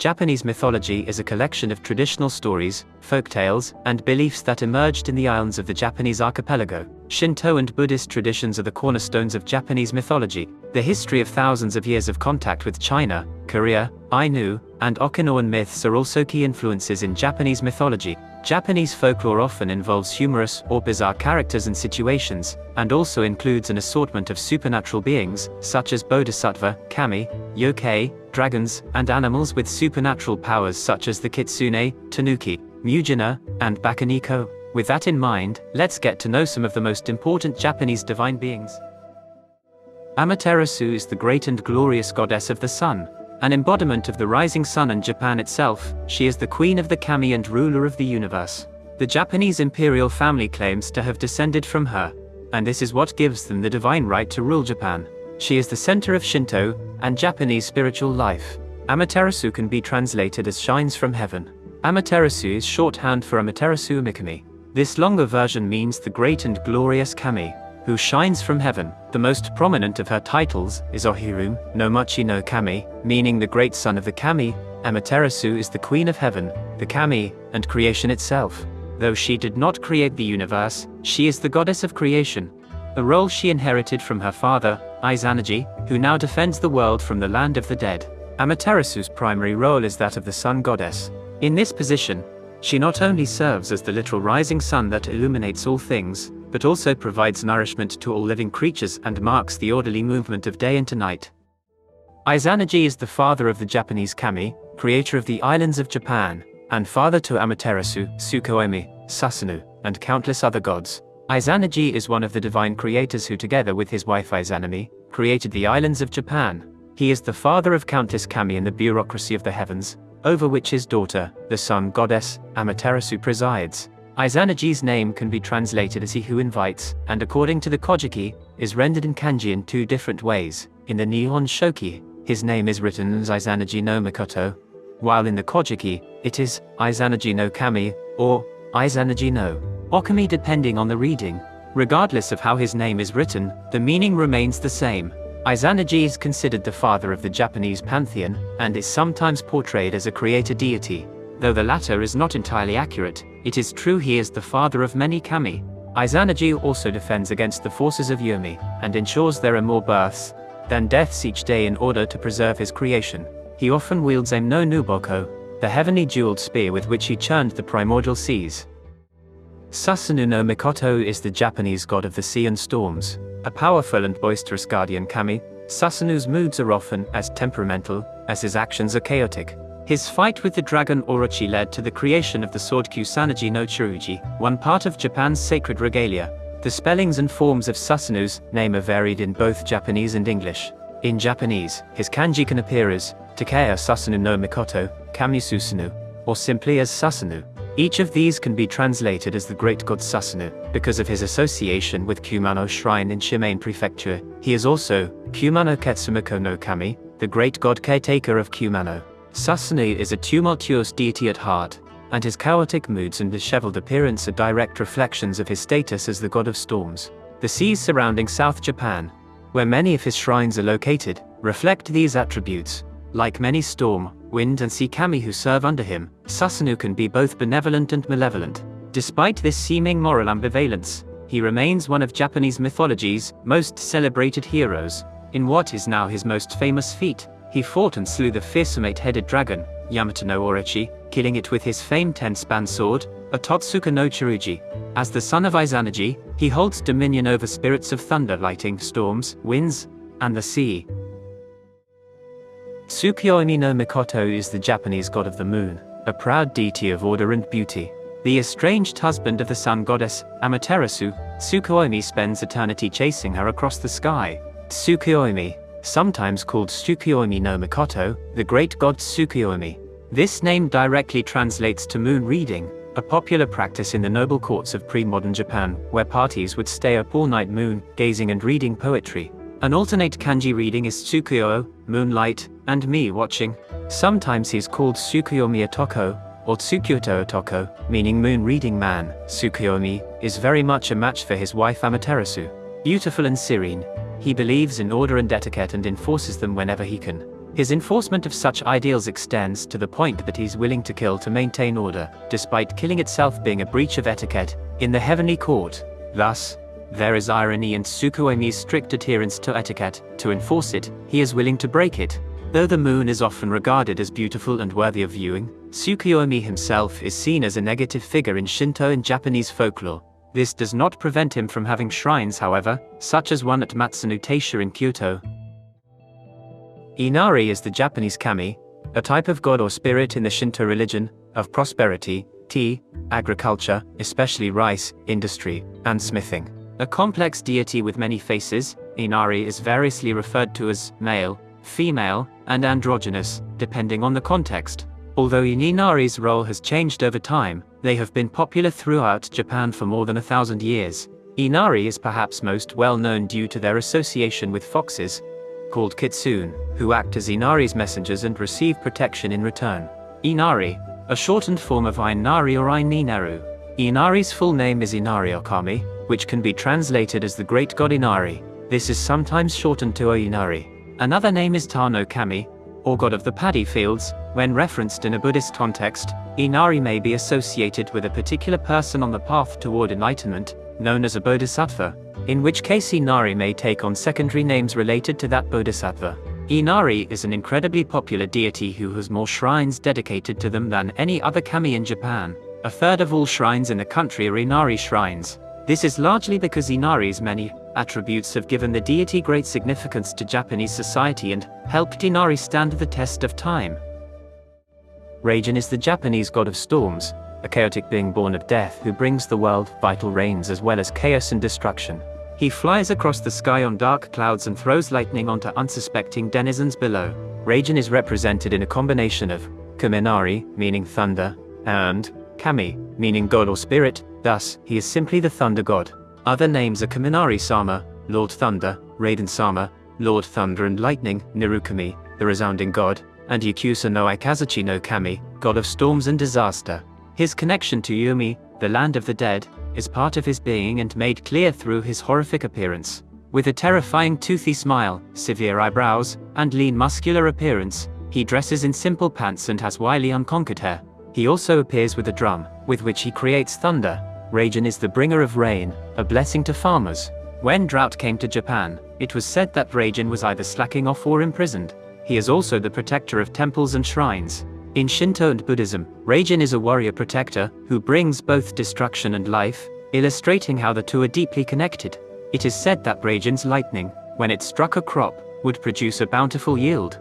Japanese mythology is a collection of traditional stories, folktales, and beliefs that emerged in the islands of the Japanese archipelago. Shinto and Buddhist traditions are the cornerstones of Japanese mythology. The history of thousands of years of contact with China, Korea, Ainu, and Okinawan myths are also key influences in Japanese mythology. Japanese folklore often involves humorous or bizarre characters and situations, and also includes an assortment of supernatural beings, such as bodhisattva, kami, yōkai, dragons, and animals with supernatural powers such as the kitsune, tanuki, mujina, and bakeneko. With that in mind, let's get to know some of the most important Japanese divine beings. Amaterasu is the great and glorious goddess of the sun. An embodiment of the rising sun and Japan itself, she is the queen of the kami and ruler of the universe. The Japanese imperial family claims to have descended from her, and this is what gives them the divine right to rule Japan. She is the center of Shinto and Japanese spiritual life. Amaterasu can be translated as shines from heaven. Amaterasu is shorthand for Amaterasu Mikami. This longer version means the great and glorious kami, who shines from heaven. The most prominent of her titles is Ohiru no Mochi no Kami, meaning the great son of the kami. Amaterasu is the queen of heaven, the kami, and creation itself. Though she did not create the universe, she is the goddess of creation, a role she inherited from her father, Izanagi, who now defends the world from the land of the dead. Amaterasu's primary role is that of the sun goddess. In this position, she not only serves as the literal rising sun that illuminates all things, but also provides nourishment to all living creatures and marks the orderly movement of day into night. Izanagi is the father of the Japanese kami, creator of the islands of Japan, and father to Amaterasu, Tsukuyomi, Susanoo, and countless other gods. Izanagi is one of the divine creators who, together with his wife Izanami, created the islands of Japan. He is the father of countless kami in the bureaucracy of the heavens, over which his daughter, the sun goddess, Amaterasu presides. Izanagi's name can be translated as he who invites, and according to the Kojiki, is rendered in kanji in two different ways. In the Nihon Shoki, his name is written as Izanagi no Mikoto, while in the Kojiki, it is Izanagi no Kami, or Izanagi no Okami depending on the reading. Regardless of how his name is written, the meaning remains the same. Izanagi is considered the father of the Japanese pantheon, and is sometimes portrayed as a creator deity. Though the latter is not entirely accurate, it is true he is the father of many kami. Izanagi also defends against the forces of Yomi, and ensures there are more births than deaths each day in order to preserve his creation. He often wields Ame-no-Uzume, the heavenly jeweled spear with which he churned the primordial seas. Susanoo no Mikoto is the Japanese god of the sea and storms. A powerful and boisterous guardian kami, Susanoo's moods are often as temperamental as his actions are chaotic. His fight with the dragon Orochi led to the creation of the sword Kusanagi no Tsurugi, one part of Japan's sacred regalia. The spellings and forms of Susanoo's name are varied in both Japanese and English. In Japanese, his kanji can appear as Takeya Susanoo no Mikoto, Kami Susanoo, or simply as Susanoo. Each of these can be translated as the great god Susanoo, because of his association with Kumano Shrine in Shimane Prefecture. He is also Kumano Ketsumiko no Kami, the great god caretaker of Kumano. Susanoo is a tumultuous deity at heart, and his chaotic moods and disheveled appearance are direct reflections of his status as the god of storms. The seas surrounding South Japan, where many of his shrines are located, reflect these attributes. Like many storm, wind and sea kami who serve under him, Susanoo can be both benevolent and malevolent. Despite this seeming moral ambivalence, he remains one of Japanese mythology's most celebrated heroes. In what is now his most famous feat, he fought and slew the fearsome 8-headed dragon, Yamata-no-Orochi, killing it with his famed 10-span sword, Ototsuka no Tsurugi. As the son of Izanagi, he holds dominion over spirits of thunder, lightning, storms, winds, and the sea. Tsukuyomi no Mikoto is the Japanese god of the moon, a proud deity of order and beauty. The estranged husband of the sun goddess, Amaterasu, Tsukuyomi spends eternity chasing her across the sky. Tsukuyomi, sometimes called Tsukuyomi no Mikoto, the great god Tsukuyomi. This name directly translates to moon reading, a popular practice in the noble courts of pre-modern Japan, where parties would stay up all night moon gazing and reading poetry. An alternate kanji reading is Tsukuyo, moonlight, and me watching. Sometimes he is called Tsukuyomi Otoko, or Tsukyoto Otoko, meaning moon reading man. Tsukuyomi is very much a match for his wife Amaterasu. Beautiful and serene, he believes in order and etiquette and enforces them whenever he can. His enforcement of such ideals extends to the point that he's willing to kill to maintain order, despite killing itself being a breach of etiquette in the heavenly court. Thus, there is irony in Tsukuyomi's strict adherence to etiquette. To enforce it, he is willing to break it. Though the moon is often regarded as beautiful and worthy of viewing, Tsukuyomi himself is seen as a negative figure in Shinto and Japanese folklore. This does not prevent him from having shrines, however, such as one at Matsuno Taisha in Kyoto. Inari is the Japanese kami, a type of god or spirit in the Shinto religion, of prosperity, tea, agriculture, especially rice, industry, and smithing. A complex deity with many faces, Inari is variously referred to as male, female, and androgynous, depending on the context. Although Inari's role has changed over time, they have been popular throughout Japan for more than 1,000 years. Inari is perhaps most well known due to their association with foxes, called kitsune, who act as Inari's messengers and receive protection in return. Inari, a shortened form of Inari or Ine-naru. Inari's full name is Inari Okami, which can be translated as the great god Inari. This is sometimes shortened to Inari. Another name is Tano Kami, or god of the paddy fields. When referenced in a Buddhist context, Inari may be associated with a particular person on the path toward enlightenment, known as a bodhisattva, in which case Inari may take on secondary names related to that bodhisattva. Inari is an incredibly popular deity who has more shrines dedicated to them than any other kami in Japan. A third of all shrines in the country are Inari shrines. This is largely because Inari's many attributes have given the deity great significance to Japanese society and helped Inari stand the test of time. Raijin is the Japanese god of storms, a chaotic being born of death who brings the world vital rains as well as chaos and destruction. He flies across the sky on dark clouds and throws lightning onto unsuspecting denizens below. Raijin is represented in a combination of Kaminari, meaning thunder, and Kami, meaning god or spirit. Thus, he is simply the thunder god. Other names are Kaminari-sama, Lord Thunder, Raiden-sama, Lord Thunder and Lightning, Nirukami, the resounding god, and Yakusa no Ikazuchi no Kami, god of storms and disaster. His connection to Yumi, the land of the dead, is part of his being and made clear through his horrific appearance. With a terrifying toothy smile, severe eyebrows, and lean muscular appearance, he dresses in simple pants and has wily unconquered hair. He also appears with a drum, with which he creates thunder. Raijin is the bringer of rain, a blessing to farmers. When drought came to Japan, it was said that Raijin was either slacking off or imprisoned. He is also the protector of temples and shrines. In Shinto and Buddhism, Raijin is a warrior protector who brings both destruction and life, illustrating how the two are deeply connected. It is said that Raijin's lightning, when it struck a crop, would produce a bountiful yield.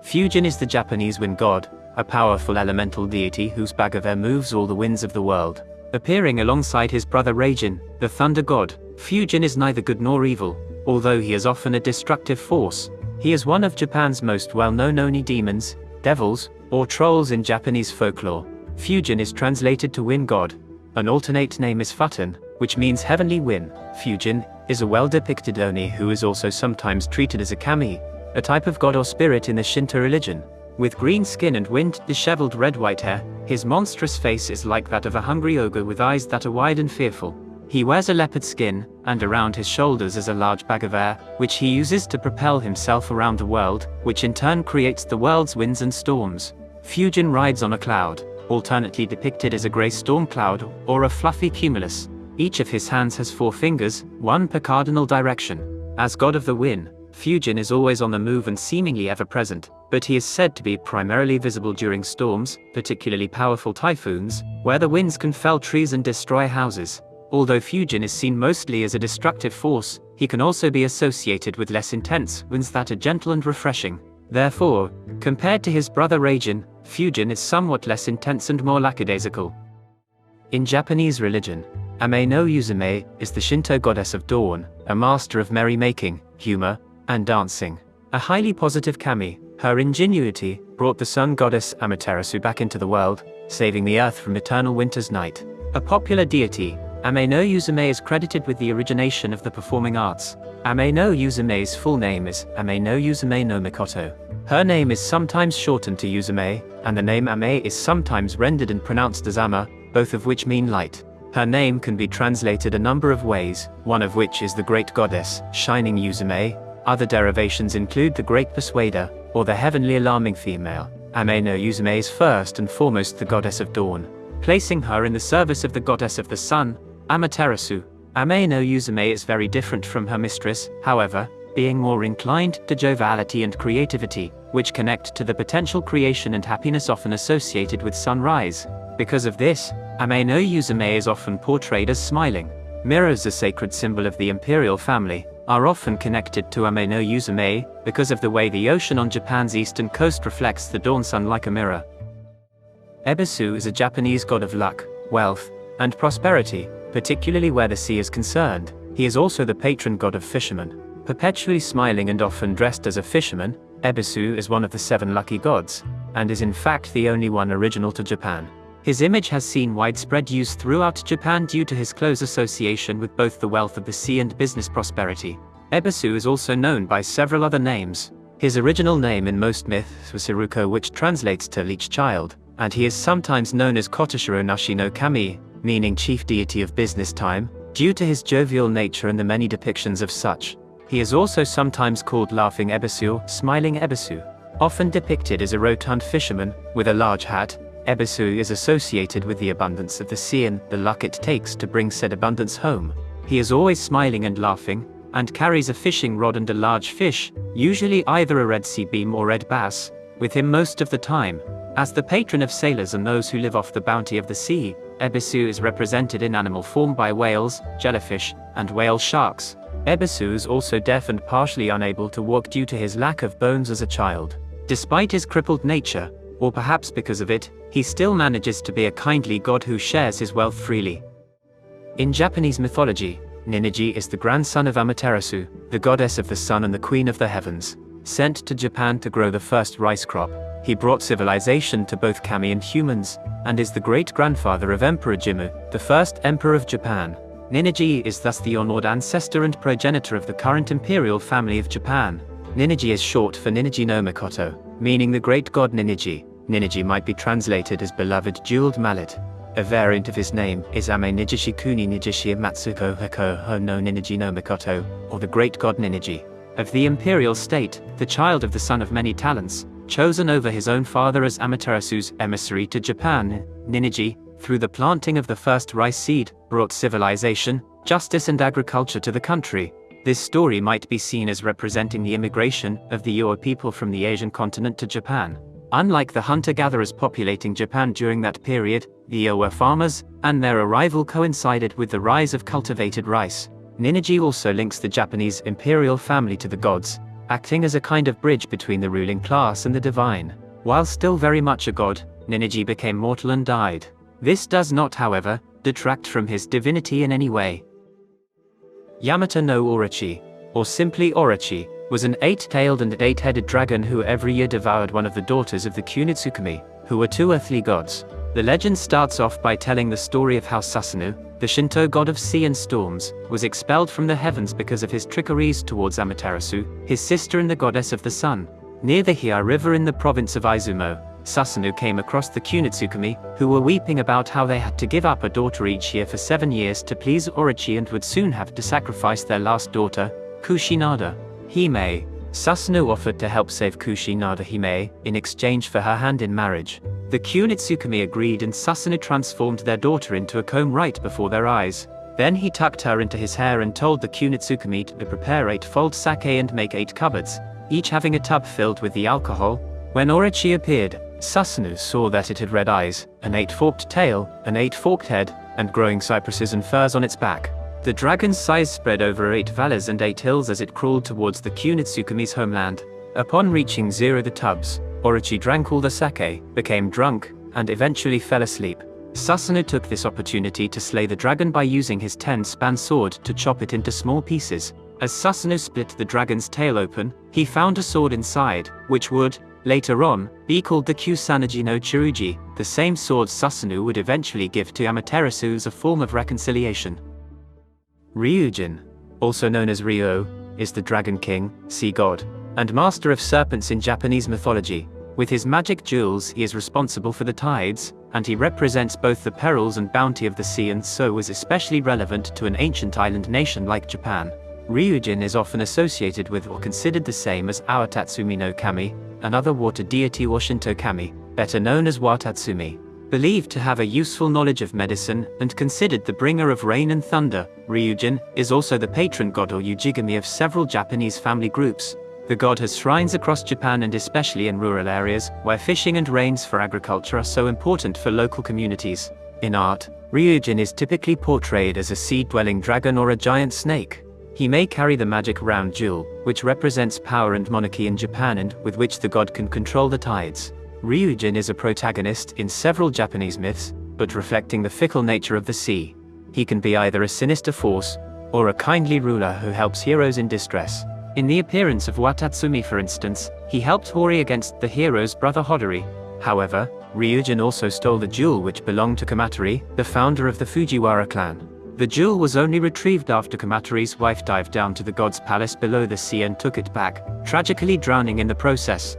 Fujin is the Japanese wind god, a powerful elemental deity whose bag of air moves all the winds of the world. Appearing alongside his brother Raijin, the thunder god, Fujin is neither good nor evil, although he is often a destructive force. He is one of Japan's most well-known oni demons, devils, or trolls in Japanese folklore. Fujin is translated to wind god. An alternate name is Futen, which means heavenly wind. Fujin is a well-depicted oni who is also sometimes treated as a kami, a type of god or spirit in the Shinto religion. With green skin and wind-disheveled red-white hair, his monstrous face is like that of a hungry ogre with eyes that are wide and fearful. He wears a leopard skin, and around his shoulders is a large bag of air, which he uses to propel himself around the world, which in turn creates the world's winds and storms. Fujin rides on a cloud, alternately depicted as a grey storm cloud or a fluffy cumulus. Each of his hands has 4 fingers, one per cardinal direction. As god of the wind, Fujin is always on the move and seemingly ever present, but he is said to be primarily visible during storms, particularly powerful typhoons, where the winds can fell trees and destroy houses. Although Fujin is seen mostly as a destructive force, he can also be associated with less intense winds that are gentle and refreshing. Therefore, compared to his brother Raijin, Fujin is somewhat less intense and more lackadaisical. In Japanese religion, Ame-no-Uzume is the Shinto goddess of dawn, a master of merrymaking, humor, and dancing. A highly positive kami, her ingenuity brought the sun goddess Amaterasu back into the world, saving the earth from eternal winter's night. A popular deity, Ame-no-Uzume is credited with the origination of the performing arts. Ame-no-Uzume's full name is Ame-no-Uzume no Mikoto. Her name is sometimes shortened to Uzume, and the name Ame is sometimes rendered and pronounced as Ama, both of which mean light. Her name can be translated a number of ways, one of which is the Great Goddess, Shining Uzume. Other derivations include the Great Persuader, or the heavenly alarming female. Ame-no-Uzume is first and foremost the goddess of dawn, placing her in the service of the goddess of the sun, Amaterasu. Ame-no-Uzume is very different from her mistress, however, being more inclined to joviality and creativity, which connect to the potential creation and happiness often associated with sunrise. Because of this, Ame-no-Uzume is often portrayed as smiling. Mirrors, a sacred symbol of the imperial family, are often connected to Ame-no-Uzume because of the way the ocean on Japan's eastern coast reflects the dawn sun like a mirror. Ebisu is a Japanese god of luck, wealth, and prosperity, particularly where the sea is concerned. He is also the patron god of fishermen. Perpetually smiling and often dressed as a fisherman, Ebisu is one of the 7 lucky gods, and is in fact the only one original to Japan. His image has seen widespread use throughout Japan due to his close association with both the wealth of the sea and business prosperity. Ebisu is also known by several other names. His original name in most myths was Hiruko, which translates to leech child, and he is sometimes known as Kotoshiro Nashi no Kami, meaning chief deity of business time, due to his jovial nature and the many depictions of such. He is also sometimes called Laughing Ebisu or Smiling Ebisu. Often depicted as a rotund fisherman, with a large hat, Ebisu is associated with the abundance of the sea and the luck it takes to bring said abundance home. He is always smiling and laughing, and carries a fishing rod and a large fish, usually either a red sea beam or red bass, with him most of the time. As the patron of sailors and those who live off the bounty of the sea, Ebisu is represented in animal form by whales, jellyfish, and whale sharks. Ebisu is also deaf and partially unable to walk due to his lack of bones as a child. Despite his crippled nature, or perhaps because of it, he still manages to be a kindly god who shares his wealth freely. In Japanese mythology, Ningi is the grandson of Amaterasu, the goddess of the sun and the queen of the heavens. Sent to Japan to grow the first rice crop, he brought civilization to both kami and humans, and is the great-grandfather of Emperor Jimmu, the first emperor of Japan. Ningi is thus the honored ancestor and progenitor of the current imperial family of Japan. Ningi is short for Ninigi no Mikoto, meaning the great god Ninigi. Ninigi might be translated as beloved jeweled mallet. A variant of his name is Ame Nijishi Kuni Nijishi Matsuko Hako Ho no Ninigi no Mikoto, or the great god Ninigi. Of the imperial state, the child of the son of many talents, chosen over his own father as Amaterasu's emissary to Japan, Ninigi, through the planting of the first rice seed, brought civilization, justice and agriculture to the country. This story might be seen as representing the immigration of the Yōkai people from the Asian continent to Japan. Unlike the hunter-gatherers populating Japan during that period, the Yōkai were farmers, and their arrival coincided with the rise of cultivated rice. Ninigi also links the Japanese imperial family to the gods, acting as a kind of bridge between the ruling class and the divine. While still very much a god, Ninigi became mortal and died. This does not, however, detract from his divinity in any way. Yamata-no-Orochi, or simply Orochi, was an 8-tailed and 8-headed dragon who every year devoured one of the daughters of the Tsukuyomi, who were 2 earthly gods. The legend starts off by telling the story of how Susanoo, the Shinto god of sea and storms, was expelled from the heavens because of his trickeries towards Amaterasu, his sister and the goddess of the sun. Near the Hia River in the province of Izumo, Susanoo came across the Tsukuyomi, who were weeping about how they had to give up a daughter each year for 7 years to please Orochi and would soon have to sacrifice their last daughter, Kushinada Hime. Susanoo offered to help save Kushinada Hime in exchange for her hand in marriage. The Tsukuyomi agreed and Susanoo transformed their daughter into a comb right before their eyes. Then he tucked her into his hair and told the Tsukuyomi to prepare 8-fold sake and make 8 cupboards, each having a tub filled with the alcohol. When Orochi appeared, Susanoo saw that it had red eyes, an 8-forked tail, an 8-forked head, and growing cypresses and firs on its back. The dragon's size spread over 8 valleys and 8 hills as it crawled towards the Tsukuyomi's homeland. Upon reaching 0 the tubs, Orochi drank all the sake, became drunk, and eventually fell asleep. Susanoo took this opportunity to slay the dragon by using his 10-span sword to chop it into small pieces. As Susanoo split the dragon's tail open, he found a sword inside, which would, later on, be called the Kusanagi no Chiruji, the same sword Susanoo would eventually give to Amaterasu as a form of reconciliation. Ryūjin, also known as Ryū, is the Dragon King, sea god, and master of serpents in Japanese mythology. With his magic jewels he is responsible for the tides, and he represents both the perils and bounty of the sea and so was especially relevant to an ancient island nation like Japan. Ryūjin is often associated with or considered the same as Awatatsumi no Kami, another water deity or Shinto kami, better known as Watatsumi. Believed to have a useful knowledge of medicine and considered the bringer of rain and thunder, Ryūjin is also the patron god or Ujigami of several Japanese family groups. The god has shrines across Japan and especially in rural areas, where fishing and rains for agriculture are so important for local communities. In art, Ryūjin is typically portrayed as a sea-dwelling dragon or a giant snake. He may carry the magic round jewel, which represents power and monarchy in Japan and with which the god can control the tides. Ryūjin is a protagonist in several Japanese myths, but reflecting the fickle nature of the sea. He can be either a sinister force, or a kindly ruler who helps heroes in distress. In the appearance of Watatsumi for instance, he helped Hori against the hero's brother Hodori. However, Ryūjin also stole the jewel which belonged to Kamatari, the founder of the Fujiwara clan. The jewel was only retrieved after Kamatari's wife dived down to the god's palace below the sea and took it back, tragically drowning in the process.